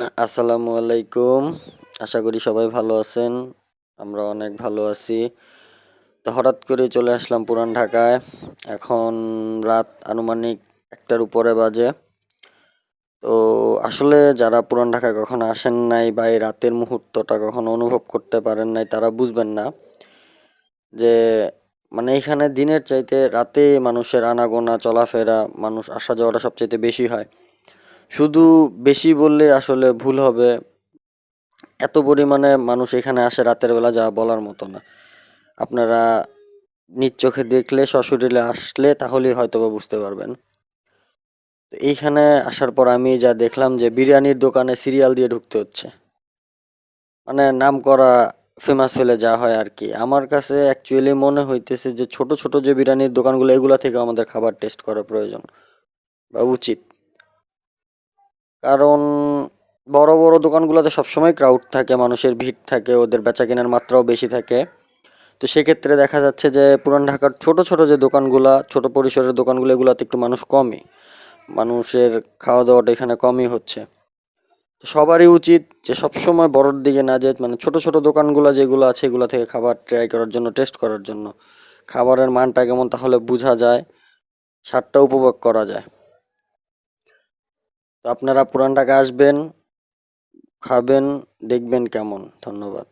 আসসালামু আলাইকুম। আশা করি সবাই ভালো আছেন। আমরা অনেক ভালো আছি। তো হঠাৎ করে চলে আসলাম পুরান ঢাকায়। এখন রাত আনুমানিক ১টার উপরে বাজে। তো আসলে যারা পুরান ঢাকায় কখনো আসেন নাই বা এই রাতের মুহূর্তটা কখনো অনুভব করতে পারেন নাই তারা বুঝবেন না যে মানে এখানে দিনের চাইতে রাতে মানুষের আনাগোনা চলাফেরা, মানুষ আসা যাওয়াটা সবচাইতে বেশি হয়। শুধু বেশি বললে আসলে ভুল হবে। এত পরিমাণে মানুষ এখানে আসে রাতের বেলা যা বলার মতো না। আপনারা নিজ চোখে দেখলে সশরীরে আসলে তাহলেই হয়তোবা বুঝতে পারবেন। তো এইখানে আসার পর আমি যা দেখলাম যে বিরিয়ানির দোকানে সিরিয়াল দিয়ে ঢুকতে হচ্ছে। মানে নাম করা ফেমাস হলে যা হয় আর কি। আমার কাছে অ্যাকচুয়ালি মনে হইতেছে যে ছোট ছোট যে বিরিয়ানির দোকানগুলো এগুলা থেকে আমাদের খাবার টেস্ট করা প্রয়োজন বা উচিত। কারণ বড় বড় দোকানগুলোতে সবসময় ক্রাউড থাকে, মানুষের ভিড় থাকে, ওদের বেচাকেনার মাত্রাও বেশি থাকে। তো সেক্ষেত্রে দেখা যাচ্ছে যে পুরান ঢাকার ছোট ছোট যে দোকানগুলা, ছোট পরিসরের দোকানগুলো এগুলাতে একটু মানুষ কমই, মানুষের খাওয়া দাওয়াটা এখানে কমই হচ্ছে। তো সবারই উচিত যে সবসময় বড়োর দিকে না যেয়ে মানে ছোট ছোট দোকানগুলো যেগুলো আছে এগুলো থেকে খাবার ট্রাই করার জন্য, টেস্ট করার জন্য। খাবারের মানটা কেমন তাহলে বোঝা যায়, স্বাদটা উপভোগ করা যায়। তো আপনারা পুরান ঢাকা আসবেন, খাবেন, দেখবেন কেমন। ধন্যবাদ।